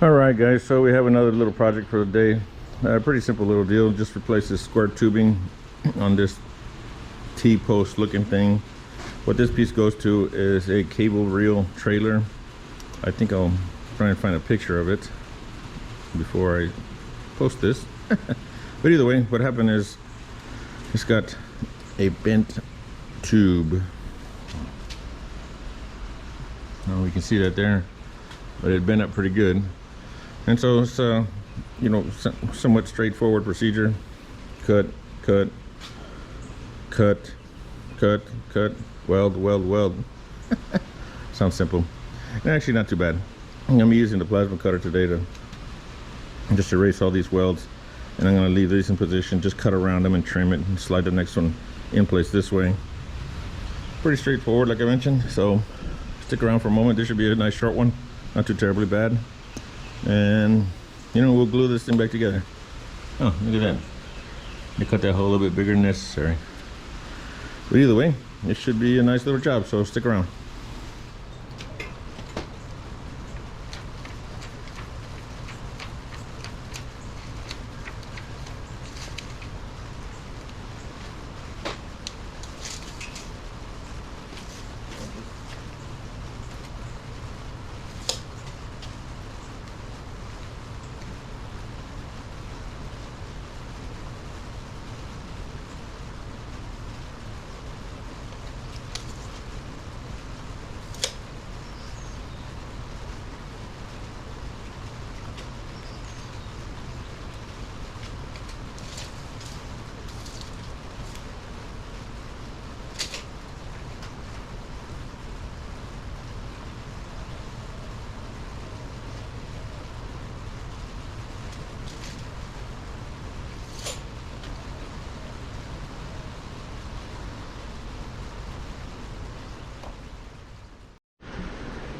All right, guys, so we have another little project for the day. Pretty simple little deal. Just replace this square tubing on this T-post looking thing. What this piece goes to is a cable reel trailer. I think I'll try and find a picture of it before I post this. But either way, what happened is it's got a bent tube. Now we can see that there, but it bent up pretty good. And so it's you know, somewhat straightforward procedure. Cut, cut, cut, cut, cut, weld, weld, weld. Sounds simple. And actually not too bad. I'm using the plasma cutter today to just erase all these welds. And I'm going to leave these in position, just cut around them and trim it and slide the next one in place this way. Pretty straightforward, like I mentioned. So stick around for a moment. This should be a nice short one, not too terribly bad. And you know, we'll glue this thing back together. Oh, look at that. They cut that hole a little bit bigger than necessary. But either way, it should be a nice little job, so stick around.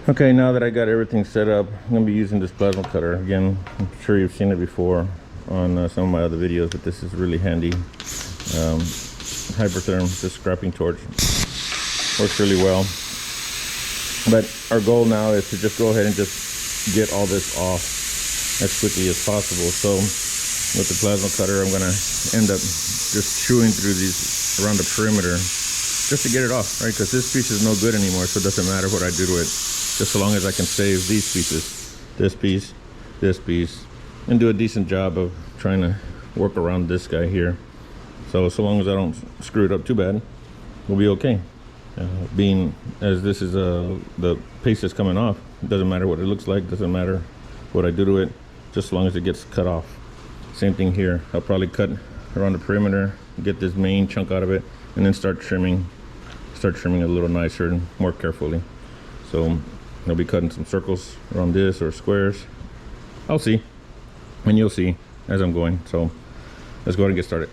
Okay, now that I got everything set up, I'm going to be using this plasma cutter. Again, I'm sure you've seen it before on some of my other videos, but this is really handy. Hypertherm, this scrapping torch, works really well. But our goal now is to just go ahead and just get all this off as quickly as possible. So with the plasma cutter, I'm going to end up just chewing through these around the perimeter just to get it off, right? Because this piece is no good anymore, so it doesn't matter what I do to it. Just so long as I can save these pieces, this piece, and do a decent job of trying to work around this guy here. So long as I don't screw it up too bad, we'll be okay. Being as this is the paste that's coming off, it doesn't matter what it looks like, doesn't matter what I do to it, just as long as it gets cut off. Same thing here. I'll probably cut around the perimeter, get this main chunk out of it, and then start trimming a little nicer and more carefully. So I'll be cutting some circles around this or squares. I'll see, and you'll see as I'm going. So let's go ahead and get started.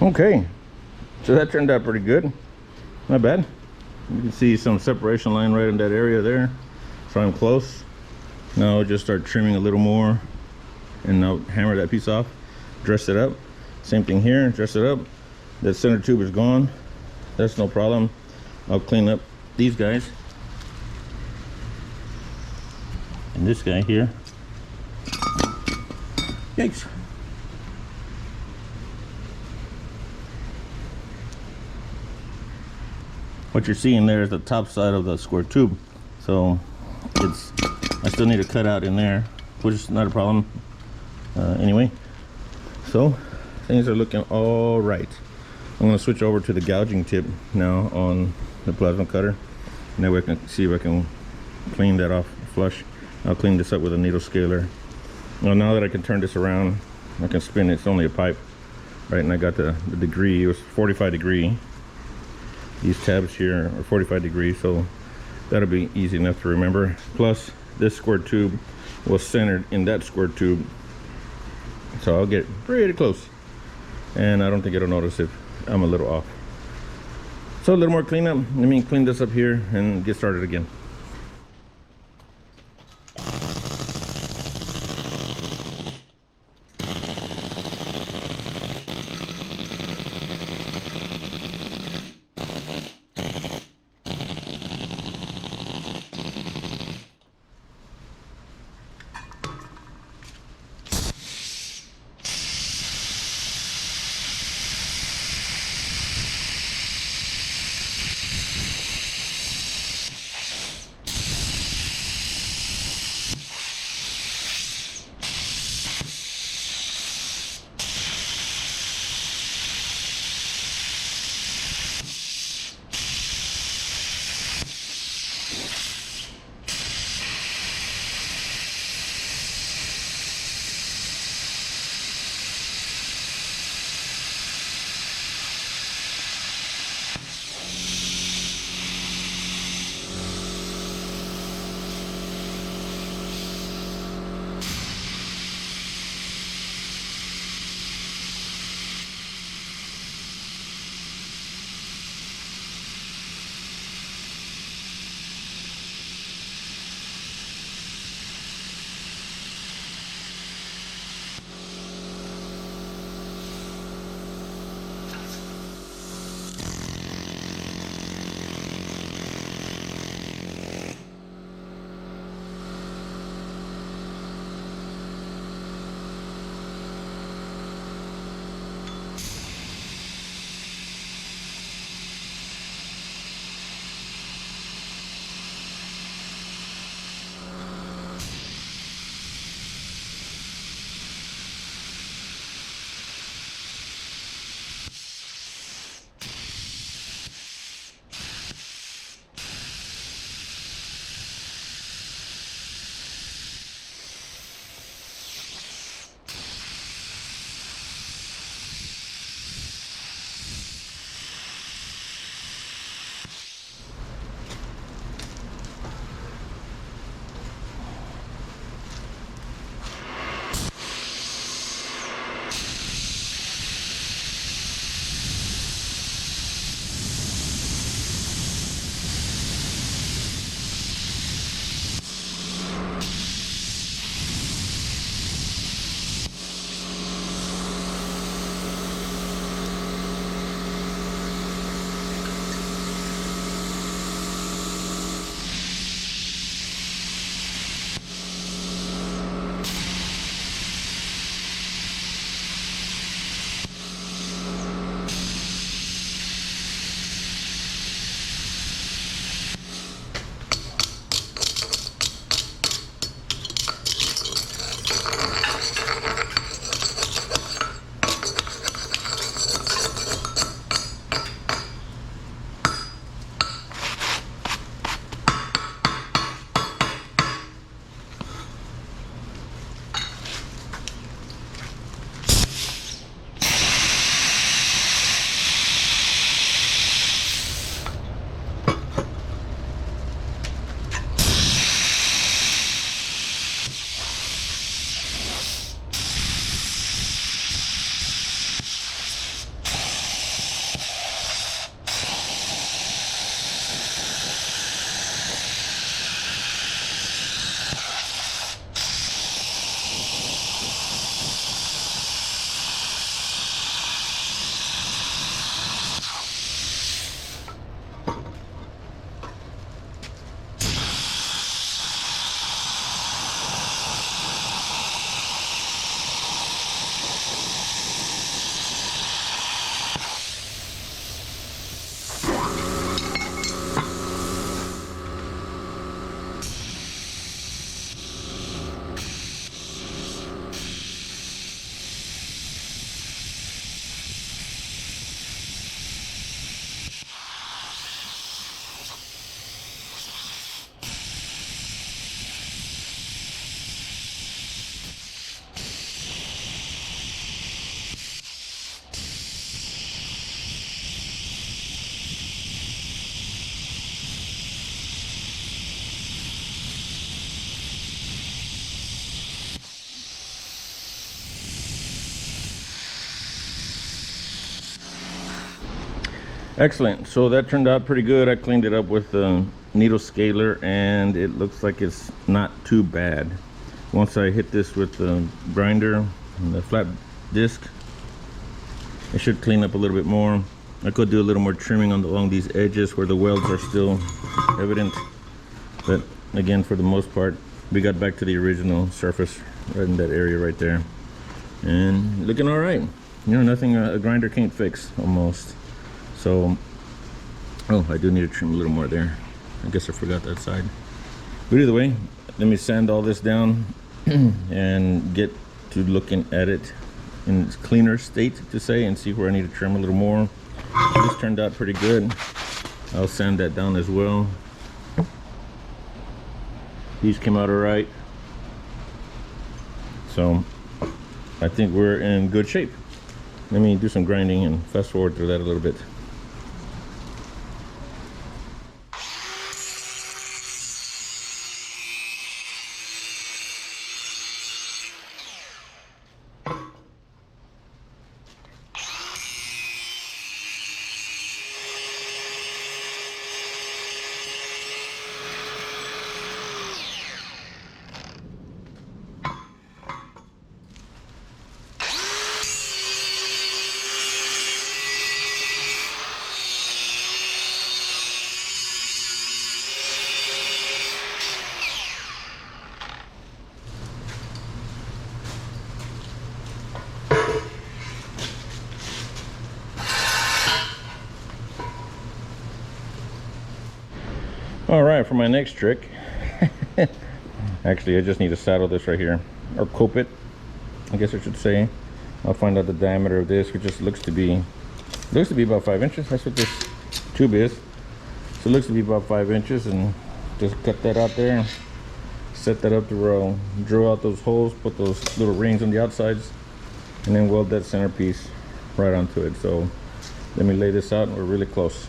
Okay, so that turned out pretty good. Not bad. You can see some separation line right in that area there, so I'm close. Now I'll just start trimming a little more, and I'll hammer that piece off, dress it up. Same thing here, dress it up. That center tube is gone. That's no problem. I'll clean up these guys. And this guy here. Yikes. What you're seeing there is the top side of the square tube. So I still need to cut out in there, which is not a problem anyway. So things are looking all right. I'm going to switch over to the gouging tip now on the plasma cutter. And that way I can see if I can clean that off flush. I'll clean this up with a needle scaler. Well, now that I can turn this around, I can spin it. It's only a pipe, right? And I got the degree. It was 45 degree. These tabs here are 45 degrees, so that'll be easy enough to remember. Plus, this square tube was centered in that square tube, so I'll get pretty close. And I don't think it'll notice if I'm a little off. So a little more cleanup. Let me clean this up here and get started again. Excellent. So that turned out pretty good. I cleaned it up with the needle scaler and it looks like it's not too bad. Once I hit this with the grinder and the flat disc, it should clean up a little bit more. I could do a little more trimming along these edges where the welds are still evident. But again, for the most part, we got back to the original surface right in that area right there. And looking all right. You know, nothing a grinder can't fix almost. So, oh, I do need to trim a little more there. I guess I forgot that side. But either way, let me sand all this down and get to looking at it in its cleaner state, to say, and see where I need to trim a little more. This turned out pretty good. I'll sand that down as well. These came out all right. So I think we're in good shape. Let me do some grinding and fast forward through that a little bit. All right, for my next trick, actually I just need to saddle this right here, or cope it, I guess I should say. I'll find out the diameter of this, which just looks to be about 5 inches. That's what this tube is. So it looks to be about 5 inches, and just cut that out there, set that up to where I'll drill out those holes, put those little rings on the outsides, and then weld that centerpiece right onto it. So let me lay this out, and we're really close.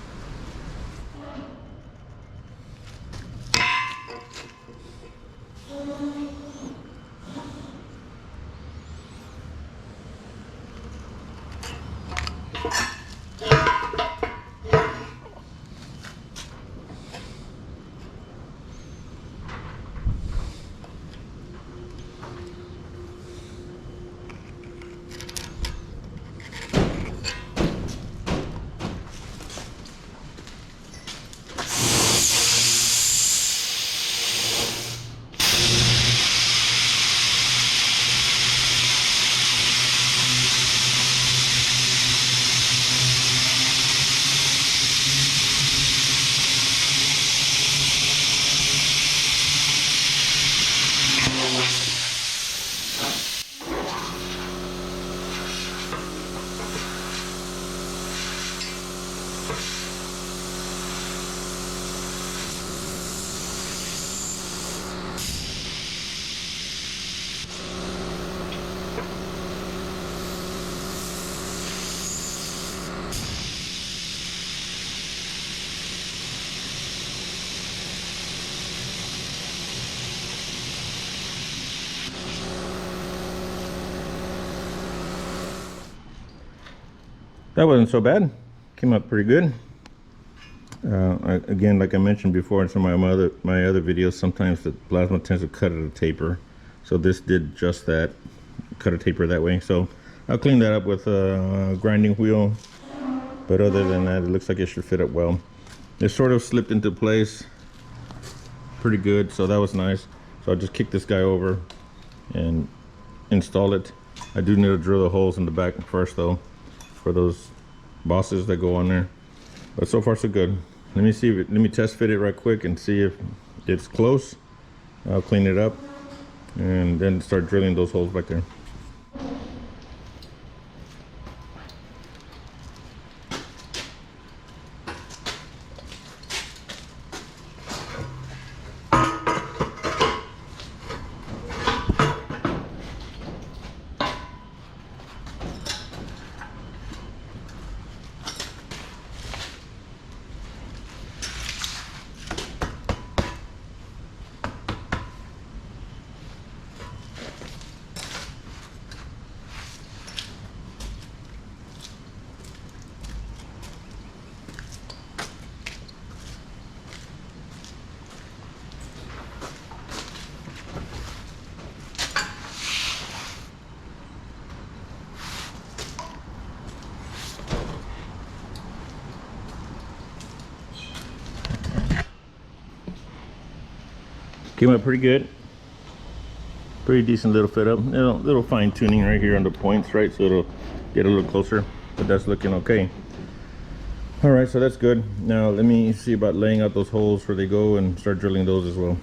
That wasn't so bad. Came out pretty good. Again, like I mentioned before in some of my other videos, sometimes the plasma tends to cut at a taper. So this did just that, cut a taper that way. So I'll clean that up with a grinding wheel. But other than that, it looks like it should fit up well. It sort of slipped into place pretty good, so that was nice. So I'll just kick this guy over and install it. I do need to drill the holes in the back first though, for those bosses that go on there. But so far so good. Let me test fit it right quick and see if it's close. I'll clean it up and then start drilling those holes back there. Came out pretty good. Pretty decent little fit up. Little fine tuning right here on the points, right? So it'll get a little closer, but that's looking okay. All right, so that's good. Now let me see about laying out those holes where they go and start drilling those as well.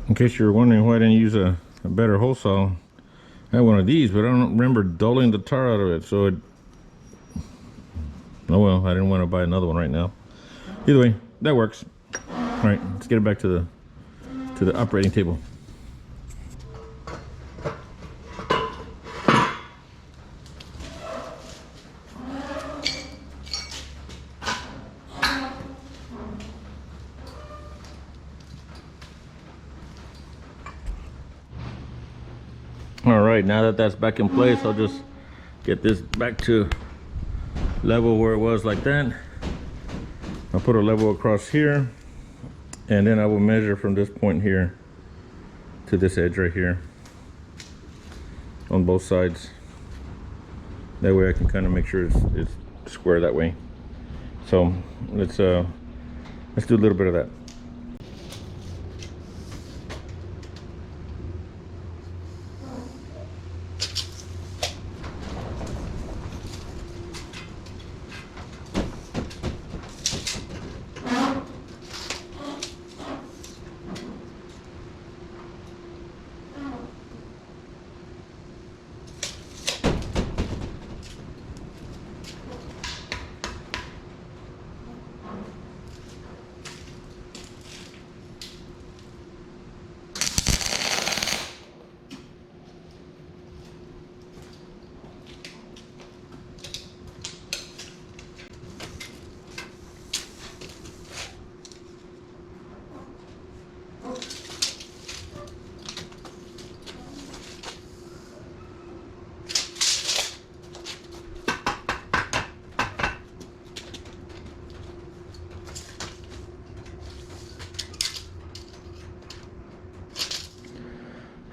In case you're wondering why I didn't use a better hole saw, I had one of these, but I don't remember dulling the tar out of it. So oh well, I didn't want to buy another one right now. Either way, that works. All right, let's get it back to the operating table. All right, now that that's back in place, I'll just get this back to level where it was like that. I'll put a level across here, and then I will measure from this point here to this edge right here on both sides. That way I can kind of make sure it's square that way. So let's do a little bit of that.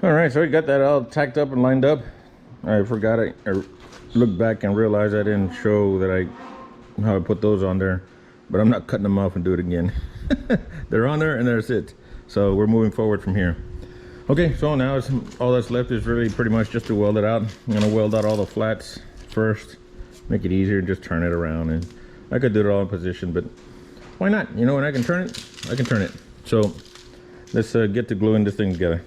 All right, so we got that all tacked up and lined up. I forgot I looked back and realized I didn't show that how I put those on there, but I'm not cutting them off and do it again. They're on there and there's it. So we're moving forward from here. Okay, so now all that's left is really pretty much just to weld it out. I'm gonna weld out all the flats first, make it easier, and just turn it around. And I could do it all in position, but why not? You know, when I can turn it, I can turn it. So let's get to gluing this thing together.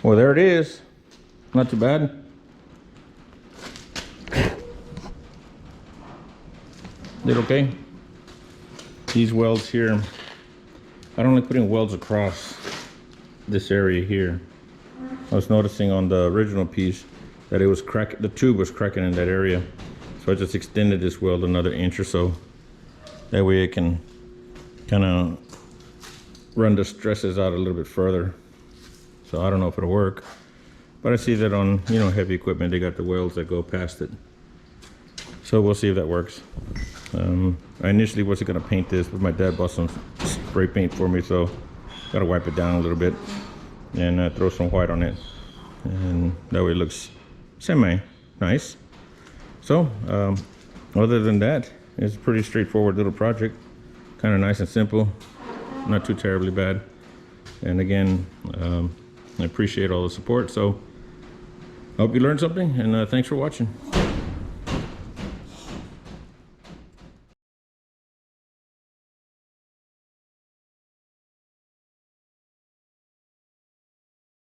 Well, there it is. Not too bad. Did okay. These welds here, I don't like putting welds across this area here. I was noticing on the original piece that it was cracked, the tube was cracking in that area. So I just extended this weld another inch or so. That way it can kind of run the stresses out a little bit further. So I don't know if it'll work, but I see that on, you know, heavy equipment, they got the welds that go past it. So we'll see if that works. I initially wasn't gonna paint this, but my dad bought some spray paint for me, so gotta wipe it down a little bit and throw some white on it, and that way it looks semi nice. So other than that, it's a pretty straightforward little project, kind of nice and simple, not too terribly bad. And again, I appreciate all the support, so I hope you learned something, and thanks for watching.